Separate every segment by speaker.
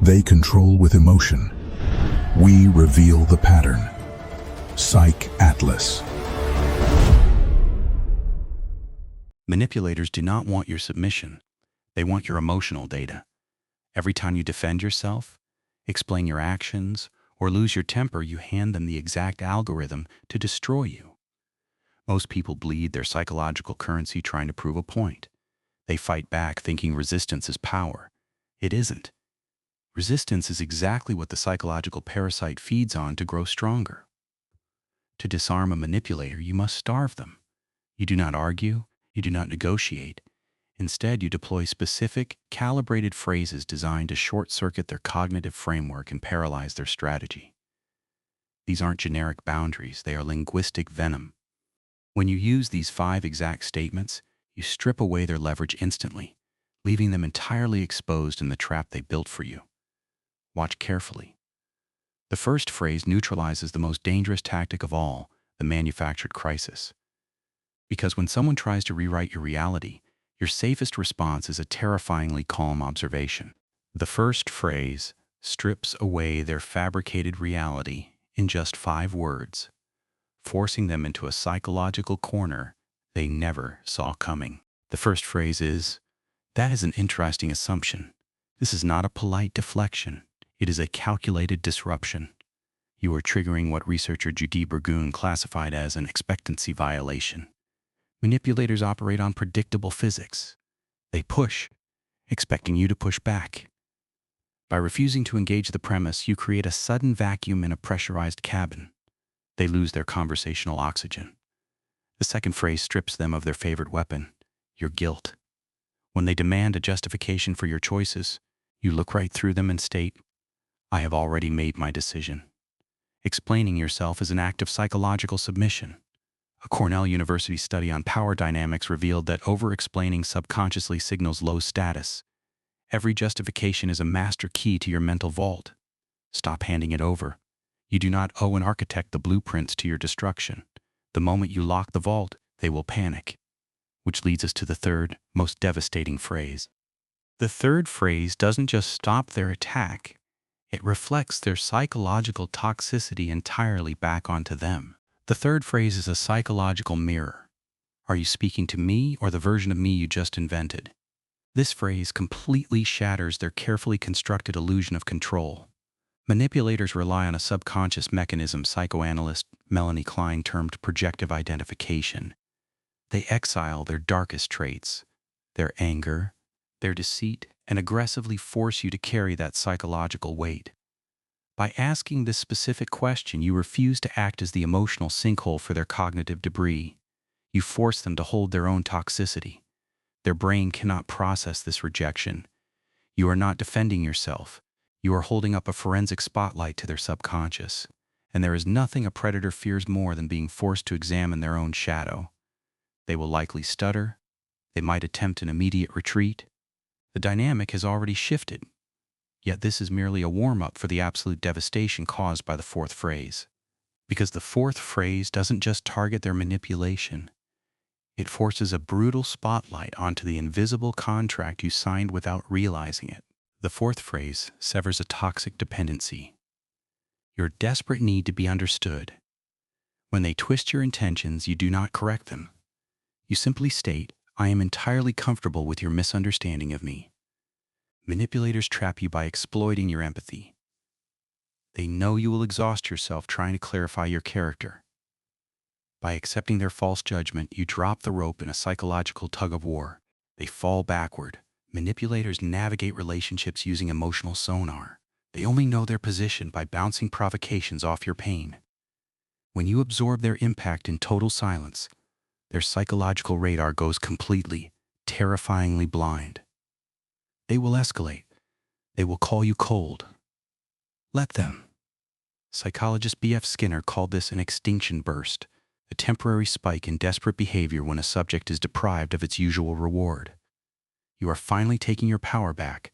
Speaker 1: They control with emotion. We reveal the pattern. Psych Atlas.
Speaker 2: Manipulators do not want your submission. They want your emotional data. Every time you defend yourself, explain your actions, or lose your temper, you hand them the exact algorithm to destroy you. Most people bleed their psychological currency trying to prove a point. They fight back thinking resistance is power. It isn't. Resistance is exactly what the psychological parasite feeds on to grow stronger. To disarm a manipulator, you must starve them. You do not argue. You do not negotiate. Instead, you deploy specific, calibrated phrases designed to short-circuit their cognitive framework and paralyze their strategy. These aren't generic boundaries, they are linguistic venom. When you use these 5 exact statements, you strip away their leverage instantly, leaving them entirely exposed in the trap they built for you. Watch carefully. The first phrase neutralizes the most dangerous tactic of all, the manufactured crisis. Because when someone tries to rewrite your reality, your safest response is a terrifyingly calm observation. The first phrase strips away their fabricated reality in just 5 words, forcing them into a psychological corner they never saw coming. The first phrase is, "That is an interesting assumption. This is not a polite deflection. It is a calculated disruption." You are triggering what researcher Judee Burgoon classified as an expectancy violation. Manipulators operate on predictable physics. They push, expecting you to push back. By refusing to engage the premise, you create a sudden vacuum in a pressurized cabin. They lose their conversational oxygen. The second phrase strips them of their favorite weapon, your guilt. When they demand a justification for your choices, you look right through them and state, "I have already made my decision." Explaining yourself is an act of psychological submission. A Cornell University study on power dynamics revealed that over-explaining subconsciously signals low status. Every justification is a master key to your mental vault. Stop handing it over. You do not owe an architect the blueprints to your destruction. The moment you lock the vault, they will panic. Which leads us to the third, most devastating phrase. The third phrase doesn't just stop their attack. It reflects their psychological toxicity entirely back onto them. The third phrase is a psychological mirror. Are you speaking to me or the version of me you just invented? This phrase completely shatters their carefully constructed illusion of control. Manipulators rely on a subconscious mechanism psychoanalyst Melanie Klein termed projective identification. They exile their darkest traits, their anger, their deceit, and aggressively force you to carry that psychological weight. By asking this specific question, you refuse to act as the emotional sinkhole for their cognitive debris. You force them to hold their own toxicity. Their brain cannot process this rejection. You are not defending yourself. You are holding up a forensic spotlight to their subconscious. And there is nothing a predator fears more than being forced to examine their own shadow. They will likely stutter. They might attempt an immediate retreat. The dynamic has already shifted. Yet this is merely a warm-up for the absolute devastation caused by the fourth phrase. Because the fourth phrase doesn't just target their manipulation. It forces a brutal spotlight onto the invisible contract you signed without realizing it. The fourth phrase severs a toxic dependency. Your desperate need to be understood. When they twist your intentions, you do not correct them. You simply state, "I am entirely comfortable with your misunderstanding of me." Manipulators trap you by exploiting your empathy. They know you will exhaust yourself trying to clarify your character. By accepting their false judgment, you drop the rope in a psychological tug-of-war. They fall backward. Manipulators navigate relationships using emotional sonar. They only know their position by bouncing provocations off your pain. When you absorb their impact in total silence, their psychological radar goes completely, terrifyingly blind. They will escalate. They will call you cold. Let them. Psychologist B.F. Skinner called this an extinction burst, a temporary spike in desperate behavior when a subject is deprived of its usual reward. You are finally taking your power back.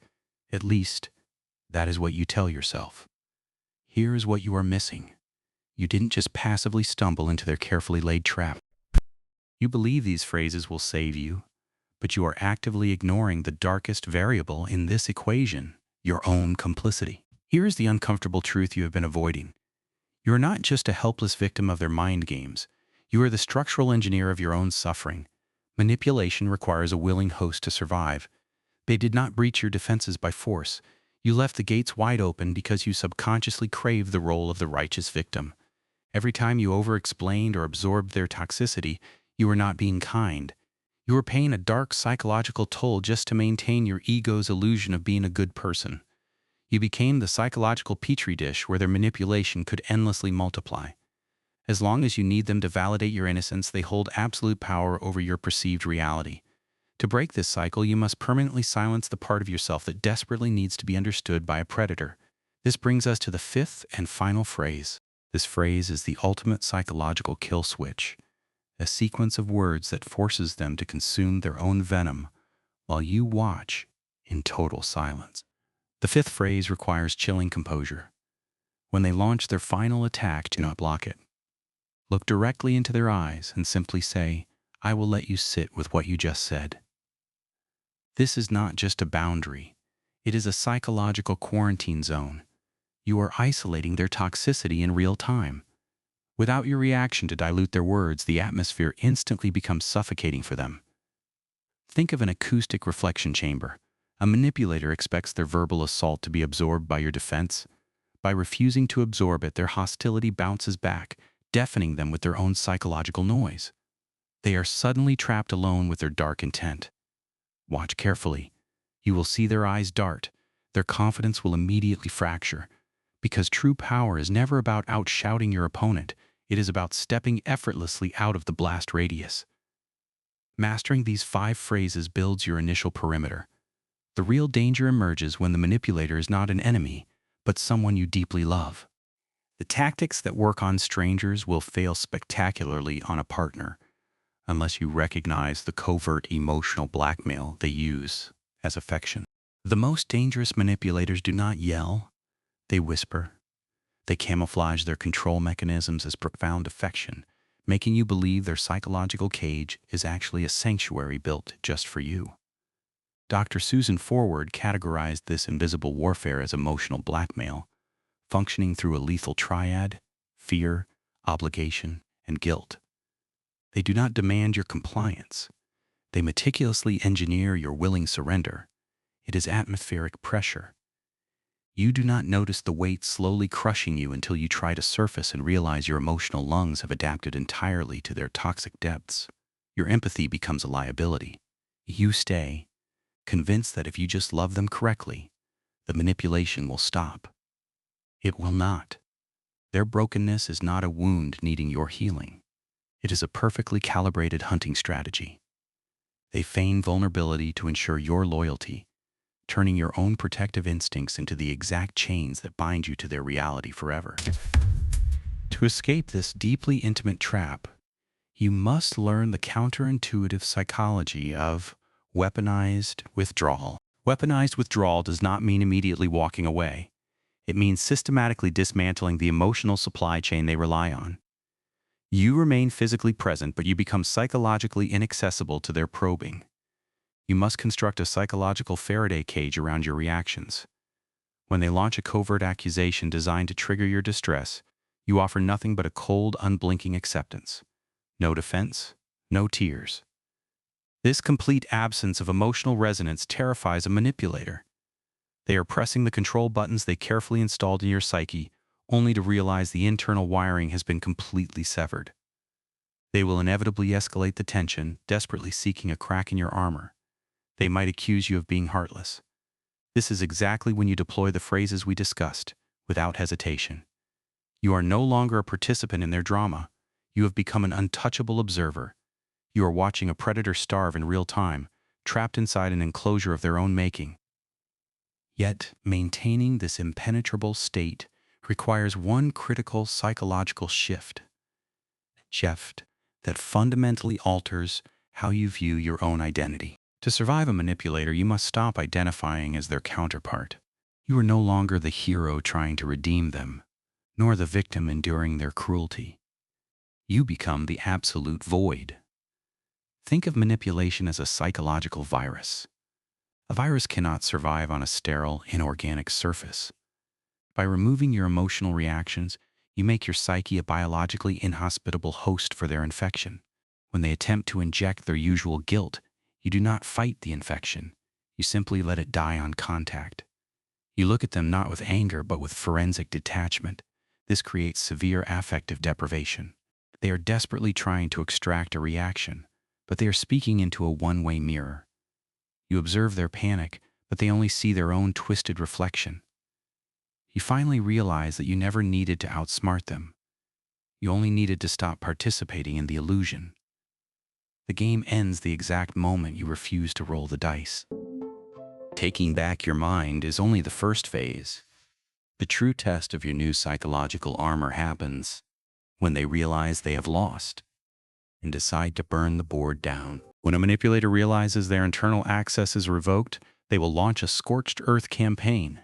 Speaker 2: At least, that is what you tell yourself. Here is what you are missing. You didn't just passively stumble into their carefully laid trap. You believe these phrases will save you, but you are actively ignoring the darkest variable in this equation, your own complicity. Here is the uncomfortable truth you have been avoiding. You are not just a helpless victim of their mind games. You are the structural engineer of your own suffering. Manipulation requires a willing host to survive. They did not breach your defenses by force. You left the gates wide open because you subconsciously craved the role of the righteous victim. Every time you over-explained or absorbed their toxicity, you were not being kind. You were paying a dark psychological toll just to maintain your ego's illusion of being a good person. You became the psychological petri dish where their manipulation could endlessly multiply. As long as you need them to validate your innocence, they hold absolute power over your perceived reality. To break this cycle, you must permanently silence the part of yourself that desperately needs to be understood by a predator. This brings us to the fifth and final phrase. This phrase is the ultimate psychological kill switch, a sequence of words that forces them to consume their own venom while you watch in total silence. The fifth phrase requires chilling composure. When they launch their final attack, do not block it. Look directly into their eyes and simply say, "I will let you sit with what you just said." This is not just a boundary. It is a psychological quarantine zone. You are isolating their toxicity in real time. Without your reaction to dilute their words, the atmosphere instantly becomes suffocating for them. Think of an acoustic reflection chamber. A manipulator expects their verbal assault to be absorbed by your defense. By refusing to absorb it, their hostility bounces back, deafening them with their own psychological noise. They are suddenly trapped alone with their dark intent. Watch carefully. You will see their eyes dart. Their confidence will immediately fracture. Because true power is never about outshouting your opponent. It is about stepping effortlessly out of the blast radius. Mastering these 5 phrases builds your initial perimeter. The real danger emerges when the manipulator is not an enemy, but someone you deeply love. The tactics that work on strangers will fail spectacularly on a partner, unless you recognize the covert emotional blackmail they use as affection. The most dangerous manipulators do not yell, they whisper. They camouflage their control mechanisms as profound affection, making you believe their psychological cage is actually a sanctuary built just for you. Dr. Susan Forward categorized this invisible warfare as emotional blackmail, functioning through a lethal triad: fear, obligation, and guilt. They do not demand your compliance. They meticulously engineer your willing surrender. It is atmospheric pressure. You do not notice the weight slowly crushing you until you try to surface and realize your emotional lungs have adapted entirely to their toxic depths. Your empathy becomes a liability. You stay, convinced that if you just love them correctly, the manipulation will stop. It will not. Their brokenness is not a wound needing your healing. It is a perfectly calibrated hunting strategy. They feign vulnerability to ensure your loyalty, turning your own protective instincts into the exact chains that bind you to their reality forever. To escape this deeply intimate trap, you must learn the counterintuitive psychology of weaponized withdrawal. Weaponized withdrawal does not mean immediately walking away. It means systematically dismantling the emotional supply chain they rely on. You remain physically present, but you become psychologically inaccessible to their probing. You must construct a psychological Faraday cage around your reactions. When they launch a covert accusation designed to trigger your distress, you offer nothing but a cold, unblinking acceptance. No defense, no tears. This complete absence of emotional resonance terrifies a manipulator. They are pressing the control buttons they carefully installed in your psyche, only to realize the internal wiring has been completely severed. They will inevitably escalate the tension, desperately seeking a crack in your armor. They might accuse you of being heartless. This is exactly when you deploy the phrases we discussed, without hesitation. You are no longer a participant in their drama. You have become an untouchable observer. You are watching a predator starve in real time, trapped inside an enclosure of their own making. Yet, maintaining this impenetrable state requires one critical psychological shift that fundamentally alters how you view your own identity. To survive a manipulator, you must stop identifying as their counterpart. You are no longer the hero trying to redeem them, nor the victim enduring their cruelty. You become the absolute void. Think of manipulation as a psychological virus. A virus cannot survive on a sterile, inorganic surface. By removing your emotional reactions, you make your psyche a biologically inhospitable host for their infection. When they attempt to inject their usual guilt, you do not fight the infection. You simply let it die on contact. You look at them not with anger, but with forensic detachment. This creates severe affective deprivation. They are desperately trying to extract a reaction, but they are speaking into a one-way mirror. You observe their panic, but they only see their own twisted reflection. You finally realize that you never needed to outsmart them. You only needed to stop participating in the illusion. The game ends the exact moment you refuse to roll the dice. Taking back your mind is only the first phase. The true test of your new psychological armor happens when they realize they have lost and decide to burn the board down. When a manipulator realizes their internal access is revoked, they will launch a Scorched-Earth Campaign.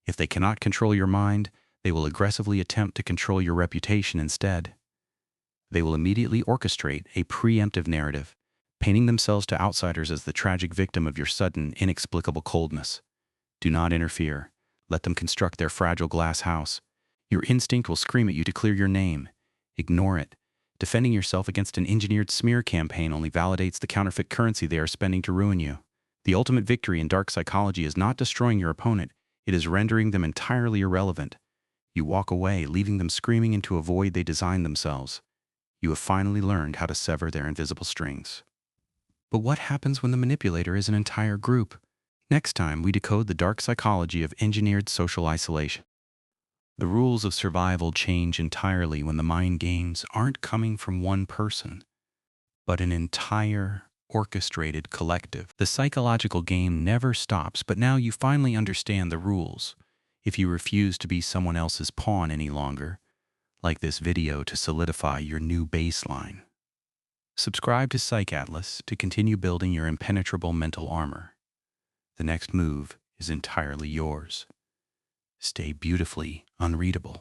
Speaker 2: If they cannot control your mind, they will aggressively attempt to control your reputation instead. They will immediately orchestrate a preemptive narrative, painting themselves to outsiders as the tragic victim of your sudden, inexplicable coldness. Do not interfere. Let them construct their fragile glass house. Your instinct will scream at you to clear your name. Ignore it. Defending yourself against an engineered smear campaign only validates the counterfeit currency they are spending to ruin you. The ultimate victory in dark psychology is not destroying your opponent, it is rendering them entirely irrelevant. You walk away, leaving them screaming into a void they designed themselves. You have finally learned how to sever their invisible strings. But what happens when the manipulator is an entire group? Next time, we decode the dark psychology of engineered social isolation. The rules of survival change entirely when the mind games aren't coming from one person, but an entire, orchestrated collective. The psychological game never stops, but now you finally understand the rules. If you refuse to be someone else's pawn any longer, like this video to solidify your new baseline. Subscribe to Psych Atlas to continue building your impenetrable mental armor. The next move is entirely yours. Stay beautifully unreadable.